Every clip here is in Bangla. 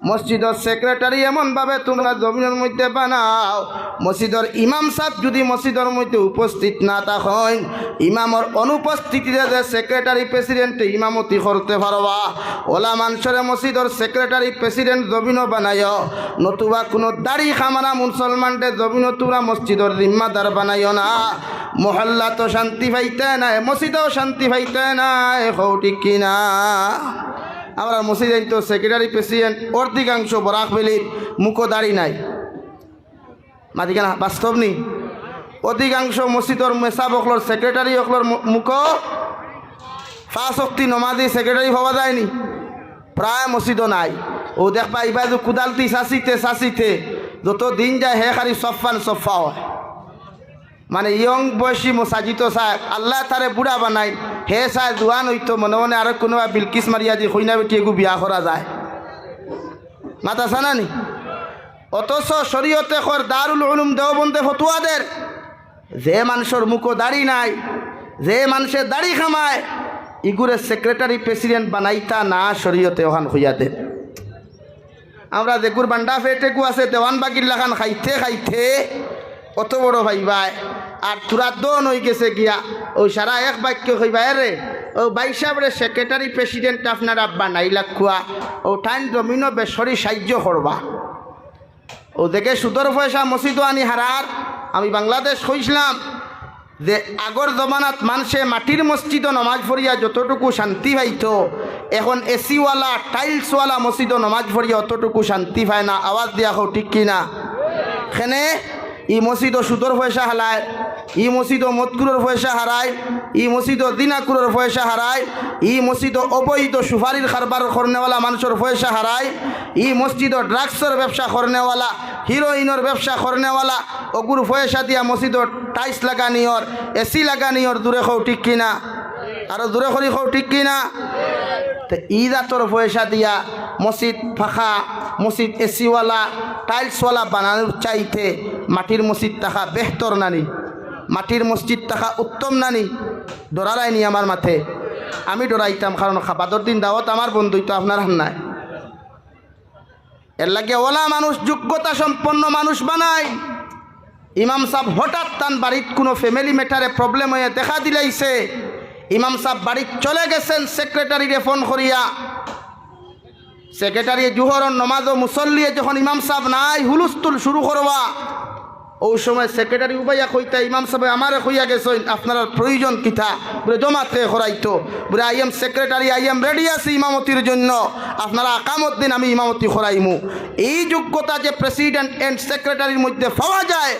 মসজিদের সেক্রেটারি এমনভাবে তোমরা জমিনের মধ্যে বানাও, মসজিদের ইমাম সাহেব যদি মসজিদের মধ্যে উপস্থিত না থাকেন, ইমামর অনুপস্থিতিতে যে সেক্রেটারি প্রেসিডেন্ট ইমামতি করতে পারবা। ওলা মানুষের মসজিদের সেক্রেটারি প্রেসিডেন্ট জমিনও বানাইও, নতুবা কোনো দাড়ি খামারা মুসলমানদের জমিনও তোমরা মসজিদের জিম্মাদার বানাইও না। মহল্লা তো শান্তি পাইতে নাই, মসজিদেও শান্তি পাইতে নাই, ঠিক কিনা? আমরা মসজিদে তো সেক্রেটারি প্রেসিডেন্ট অধিকাংশ বরাক বেলির মুখো দাড়ি নাই, মাদিকানা বাস্তব নি। অধিকাংশ মসজিদর মেসাব হকলর সেক্রেটারি হকলর মুখো 5 ওয়াক্ত নমাজি সেক্রেটারি হওয়া যায়নি, প্রায় মসজিদও নাই। ও দেখবা ইবা যে কুদালতি চাষিতে যত দিন যায় হে খালি সফা হয়। মানে ইয়ং বয়সী মসাজিদ চায় আল্লাহ তারে বুড়া বানাই, হে চায় জোয়ান হইতো মনে মনে আর কোনো বিলকিস মারিয়া দি কইনা বেটি এগু বিয়া করা যায়, মাতা চানা নি। অথচ শরীয়তে কর দারুল উলুম দেওবন্দে ফতুয়াদের যে মানুষের মুখো দাড়ি নাই, যে মানুষের দাড়ি খামায়, ইগুরে সেক্রেটারি প্রেসিডেন্ট বানাইতা না, শরীয়তে ওখান হইয়াতে। আমরা যেগুর বান্ডা ফেটেকু আছে দেওয়ান বাকির লাখান খাইতে কত বড় ভাইবাই, আর তোরা দন হয়ে গেছে গিয়া ওই সারা এক বাক্য হইবাই রে ও ভাই সাহেবরে সেক্রেটারি প্রেসিডেন্ট আপনার আব্বা নাইলা খুয়া ও টাইম জমিনও বেসরি সাহায্য করবা। ও দেখে সুদর পয়সা মসজিদও আনি হারার। আমি বাংলাদেশ হইছিলাম যে আগর জমানাত মানুষে মাটির মসজিদও নমাজ পড়িয়া যতটুকু শান্তি পাইত, এখন এসিওয়ালা টাইলসওয়ালা মসজিদও নমাজ পড়িয়া অতটুকু শান্তি পায় না। আওয়াজ দিয়া হোক ঠিক কিনা? এখানে ই মসজিদও সুদর পয়সা হালায়, ই মসজিদও মদকুরের পয়সা হারায়, ই মসজিদও দিনাকুরের পয়সা হারায়, ই মসজিদও অবৈধ সুপারির কারবার করনেওয়ালা মানুষের পয়সা হারায়, ই মসজিদও ড্রাগসের ব্যবসা করনেওয়ালা, হিরোইনের ব্যবসা করনেওয়ালা ওগুর পয়সা দিয়া মসজিদর টাইলস লাগানিওর, এসি লাগানিওর। দূরে খাও ঠিক কিনা? আরো দূরে করি খাও ঠিক কিনা? তো ইদাতর পয়সা দিয়া মসজিদ ফাঁকা, মসজিদ এসিওয়ালা টাইলসওয়ালা বানানোর চাইতে মাটির মসজিদ থাকা বেহতর নানি, মাটির মসজিদ থাকা উত্তম নানি? ডরারাইনি আমার মাথে, আমি ডরাইতাম, কারণ খাবাদর দিন দাওয়াত আমার বন্ধুই তো আপনার হান্নায়। এর লাগে ওলা মানুষ যোগ্যতা সম্পন্ন মানুষ বানায়। ইমাম সাহেব হঠাৎ তান বাড়িত কোনো ফ্যামিলি ম্যাটারে প্রবলেম হয়ে দেখা দিলাইছে, ইমাম সাহেব বাড়িত চলে গেছেন সেক্রেটারিরে ফোন করিয়া। সেক্রেটারি জুহরর নমাজ ও মুসল্লিয়ে যখন ইমাম সাহেব নাই হুলুস্তুল শুরু করবা, ওই সময় সেক্রেটারি উবাইয়া কইতা ইমাম সাহেব আমারে কইয়া গেছেন আপনার প্রয়োজন কিতা, বলে জমাতে করাইতো, বলে I am secretary, I am ready আছি ইমামতির জন্য, আপনারা আকামত দিন আমি ইমামতি করাইমু। এই যোগ্যতা যে প্রেসিডেন্ট এন্ড সেক্রেটারির মধ্যে পাওয়া যায়,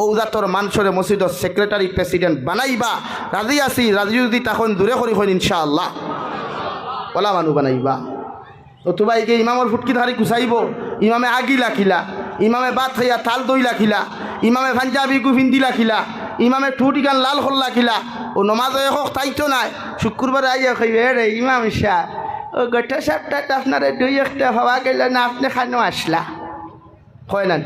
ঔজাতর মানুষের মসজিদর সেক্রেটারি প্রেসিডেন্ট বানাইবা। রাজি আছি, রাজি যদি তখন দূরে করি হইন ইনশাআল্লাহ, ওলা মানুষ বানাইবা। অথবা এই যে ইমামর ফুটকি ধারি কুচাইব, ইমামে আগি লাখিলা, ইমামে বাদ খাইয়া থাল দই লাখিলা, ইমামে পাঞ্জাবি গুফিন্দি লাখিলা, ইমামে ঠুটি গান লাল খোল লাখিলা, ও নমাজ হোক তাইতো নাই। শুক্রবার আইয়া খাইবে রে ইমাম শাহ, ও গোটা সপ্তাহ আপনার 2-1টা হওয়া গেল না, আপনি খানো আসলা হয় না?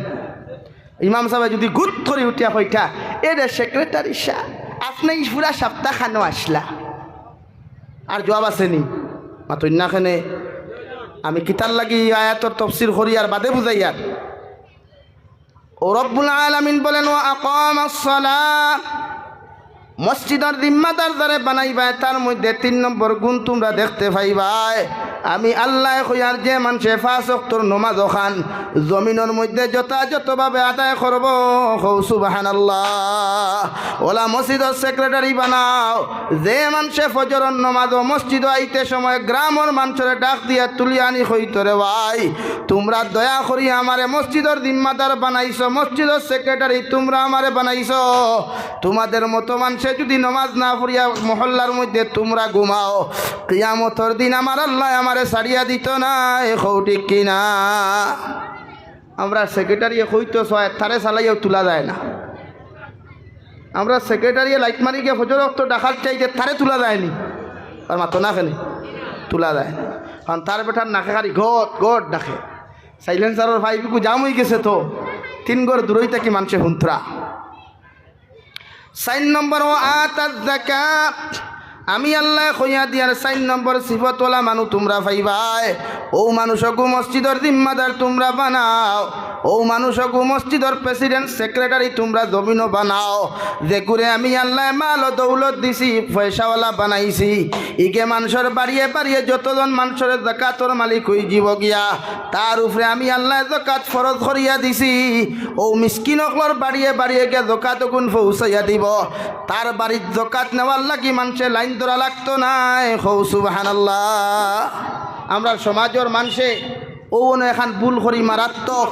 ইমাম সাহেব যদি গুট করে উঠিয়া কইটা এ রে সেক্রেটারি শাহ আপনি পুরা সপ্তাহ খানো আসলা, আর জবাব আসেনি মাতন্যাখানে। আমি কিতার লাগি আয়াতর তফসির করি আর বাদে বুঝাইয়ার। ও রব্বুল আলামিন বলেন ওয়া আকামাস সালাহ, মসজিদের জিম্মাদার যারা বানাইবা তার মধ্যে 3 নম্বর গুণ তোমরা দেখতে পাইবাই। আমি আল্লাহ কইয়ার যে মানুষে 5 ওয়াক্তর নামাজ খান জমিনের মধ্যে যথাযথভাবে আদায় করব, সুবহানাল্লাহ। ওলা মসজিদের সেক্রেটারি বানাও যে মানুষে ফজরের নামাজ মসজিদ আইতে সময় গ্রামের মানুষের ডাক দিয়া তুলি আনি কইতো রে ভাই তোমরা দয়া করি আমারে মসজিদের জিম্মাদার বানাইছো, মসজিদের সেক্রেটারি তোমরা আমারে বানাইছো। তোমাদের মতো মানুষে যদি নামাজ না পড়িয়া মহল্লার মধ্যে তোমরা ঘুমাও, কিয়ামতের দিন আমার আল্লাহ আমারে ছাড়িয়া দিত না, ঠিক কিনা? আমরা সেক্রেটারি হইতো তারে চালাইয়াও তোলা যায় না। আমরা সেক্রেটারি লাইট মারি গিয়ে ফজর রক্ত ডাকার চাইতে তারে তোলা যায়নি, আর মাতো না খেলে তোলা যায় না, কারণ তার বেটার নাকে খালি ঘট ঘট ডাকে। সাইলেন্সারের ভাইবিকু জাম হয়ে গেছে তো 3 ঘর দূরই থাকি মানুষে হুন্তরা। 4 নম্বর ও আতাজ যাকাত, আমি আল্লাহ কইয়া দিয়ার 4 নম্বর সিফতওয়ালা মানুষ তোমরা পাইবাই। ও মানুষকু মসজিদের জিম্মাদার তোমরা বানাও, ও মানুষকু মসজিদের প্রেসিডেন্ট সেক্রেটারি তোমরা জমিনও বানাও। যে করে আমি আল্লাহ মাল ও দৌলত দিছি, পয়সাওয়ালা বানাইছি, ইকে মানুষের বাড়িয়ে বাড়িয়ে যতজন মানুষের যাকাতর মালিক হয়ে যাব গিয়া, তার উপরে আমি আল্লাহ যাকাত ফরজ করিয়া দিছি। ও মিসকিনকলর বাড়িয়ে বাড়িয়ে গিয়ে যাকাত গুণ পৌঁছাইয়া দিব। তার বাড়ির যাকাত নেওয়ার লাগি মানুষের লাইন ধরা লাগতো নাই। হৌ সুবহানাল্লাহ। আমরা সমাজের মানুষে ও এখন ভুল করি মারাত্মক।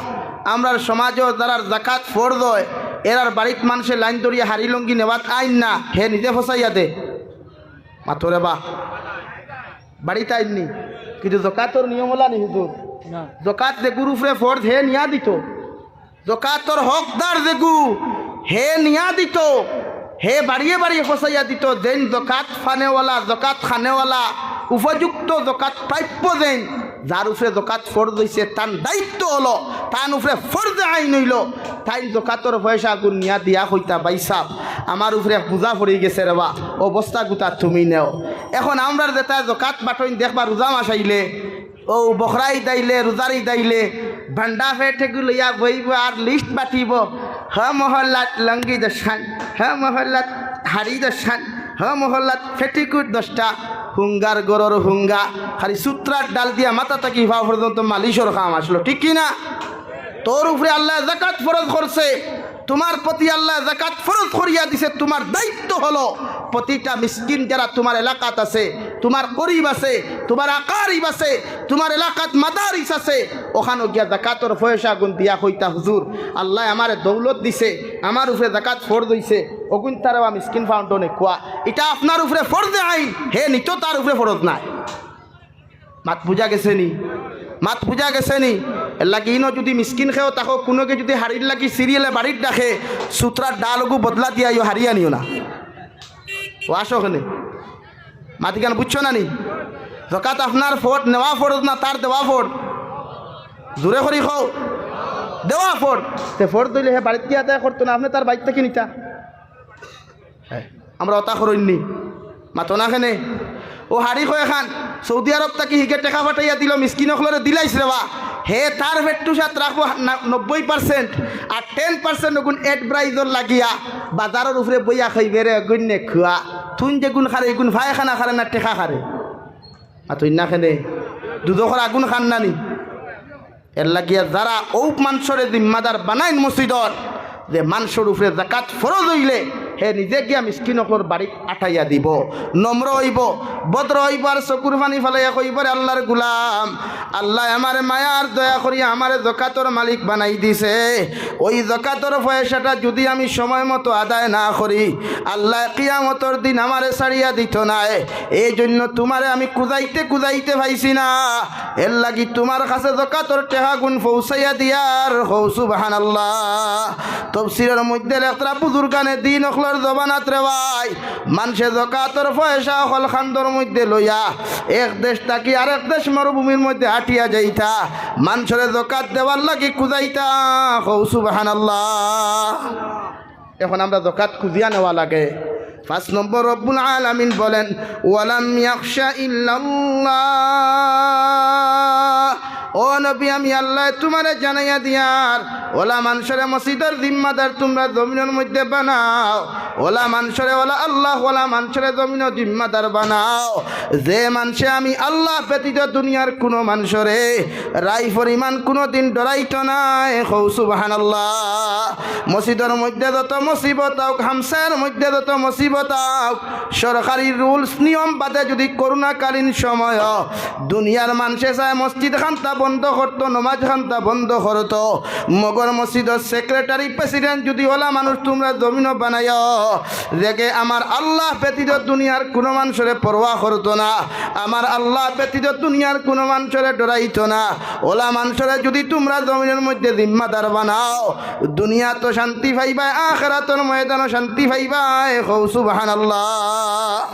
আমরা সমাজের যারা যাকাত ফরজ হয় এরার বাড়িত মানুষের লাইন ধরিয়া হারি লঙ্গি নেওয়াত আইন না, হে নিজে ফসাইয়া দে মাথরে বা বাড়িতে আইননি। কিন্তু যাকাতর নিয়ম হলা নি হুজুর, যাকাত যে গুরু উপরে ফরজ হে নিয়া দিত, যাকাতর হকদার যেগু হে নিয়া দিত, হে বাড়িয়ে বাড়িয়ে ফসাইয়া দিত। যেন যাকাত ফানেওয়ালা যাকাত খানেওয়ালা উপযুক্ত যাকাত প্রাপ্য যেন যার উপরে যাকাত ফরজ হইছে তার দায়িত্ব হলো, তার উপরে ফরজ আইন হইল, তাই যাকাতর পয়সা গুণ নিয়া দিয়া হইতা বাইসাব আমার উপরে পূজা পড়ে গেছে রেবা, অবস্থা গুতা তুমি নেও। এখন আমরা যেটা যাকাত বাটইন দেখবা রোজা মাস আইলে, ও বখরাই দাইলে রোজারি দাইলে ভান্ডা ফেটে লইয়া বইব আর লিস্ট বাটিব। হ মহল্লাত লঙ্গি 10খান, হ মহল্লাত হাড়ি 10খান, হ মহল্লাত ফেটিকুট 10টা, হুঙ্গার গরর হুঙ্গা খালি সূত্রার ডাল দিয়া মাথা থাকি ভাব পর্যন্ত মালিশর খাম আসলো, ঠিক কিনা? তোর উপরে আল্লাহ যাকাত ফরজ করছে, তোমার প্রতি আল্লাহ যাকাত ফরজ করিয়া দিছে। তোমার দায়িত্ব হলো প্রতিটা মিসকিন যারা তোমার এলাকাত আছে, তোমার করিব আছে, তোমার আকারিব আছে, তোমার এলাকাত মাদারিস আছে, ওখানে গিয়া যাকাতর পয়সা গুণ দিয়া হইতা হুজুর আল্লাহ আমারে দৌলত দিছে, আমার উপরে যাকাত ফরজ হইছে, অগুন তারা মিসকিন ফাউন্ডনে কোয়া এটা আপনার উপরে ফরজে আইন, হে নিত তার উপরে ফরজ নাই। মাত বুঝা গেছে নি? মাত বুঝা গেছে নি? এর লাগি ইনো যদি মিসকিন খেও তাকে কোনোকে যদি হাড়ির লাগি সিরিয়ালে বাড়ির ডাকে সূত্রার ডালগু বদলা দিয়া ইও হারিয়া নিও না। ও আসো ওখানে মাতি কেন বুঝছো না নি? যাকাত আপনার ফোট নেওয়া ফরজ না, তার দেওয়া ফোট। জোরে করি খাও দেওয়া ফোট, তে ফোট দিলে হে বাড়িতে গিয়ে আদায় করতো না, আপনি তার বাড়িতে কি নিতা? আমরা অতা করইনি মাতো না খেনে। ও হাড়ি কয় খান সৌদি আরব তাকে হিকে টেকা ফাটাইয়া দিল, মিসকিনকলরে দিলাইছ রে বা, হে তার ভেট্টু সাথ রাখবো 90% আর 10% গুণ এড ব্রাইজর লাগিয়া বাজারের উপরে বইয়া খাইবে রে গুণে খুয়া। তুই যে গুণ খারে গুণ ভাই খানা খারে না টেকা খারে? আর তুই না খেনে দুধকর আগুন খান নানি। এর লাগিয়া যারা ও মানুষরে জিম্মাদার বানাইন মসজিদর, যে মানুষের উপরে যাকাত ফরজ হইলে হে নিজে গিয়া মিসকিনকর বাড়ি আঠাইয়া দিব, নম্র হইব, ভদ্র হইব, আর চকুর পানি ফেলাইয়া কইবার আল্লাহর গুলাম আল্লাহ আমারে মায়ার দয়া করিয়া আমারে যাকাতর মালিক বানাই দিছে। ওই যাকাতর পয়সাটা যদি আমি সময় মতো আদায় না করি আল্লাহ কিয়ামতর দিন আমারে ছাড়িয়া দিত না। এই জন্য তোমারে আমি কুজাইতে কুজাইতে পাইছি না, এর লাগি তোমার কাছে যাকাতর টেহা গুণ পৌঁছাইয়া দিয়ার। হৌ সুবহানাল্লাহ। তাফসীরের মধ্যে লেখরা বুজুর্গানে দিন অখলর জবানাত রে ভাই, মানুষে যাকাতর পয়সা হল খান্দর মধ্যে লইয়া এক দেশ থাকি আরেক দেশ মরুভূমির মধ্যে হাঁটিয়া যাইতা, মানুষের যাকাত দেওয়ার লাগি কুজাইতা। হৌ সুবহানাল্লাহ। এখন আমরা যাকাত খুঁজিয়া নেওয়া লাগে। 5 নম্বর রব্বুল আলামিন বলেন ওয়ালাম ইয়াখশা ইল্লাল্লাহ। ও নবী আমি আল্লাহ তোমারে জানাইয়া দিয়ার, ওলা মানুষরে মসজিদের জিম্মাদার তোমরা জমিনের মধ্যে বানাও। ওলা মানুষরে ওলা আল্লাহ ওলা মানুষরে জমিনের জিম্মাদার বানাও। যে মানুষে আমি আল্লাহ ব্যতীত দুনিয়ার কোনো মানুষরে রাই পরিমাণ কোনো দিন ডরাইত নাই। হৌ সুবহানাল্লাহ। মসজিদের মধ্যে যত মুসিবত হোক, হামসার মধ্যে যত মুসিবত হোক, সরকারি রুলস নিয়ম বাদে যদি করোনাকালীন সময় দুনিয়ার মানুষে চায় মসজিদ খান্তা বন্ধ করতো, নমাজ খান্তা বন্ধ করতো, মগর মসজিদের সেক্রেটারি প্রেসিডেন্ট যদি ওলা মানুষ তোমরা জমিন বানাই দেখে আমার আল্লাহ ব্যতীত দুনিয়ার কোনো মানুষের পরোয়া করতো না, আমার আল্লাহ ব্যতীত দুনিয়ার কোনো মানুষের ডরাইতো না, ওলা মানুষের যদি তোমরা জমিনের মধ্যে জিম্মাদার বানাও দুনিয়া তো শান্তি পাইবা, আখিরাতের ময়দানও শান্তি পাইবা। হৌ সুবহানাল্লাহ।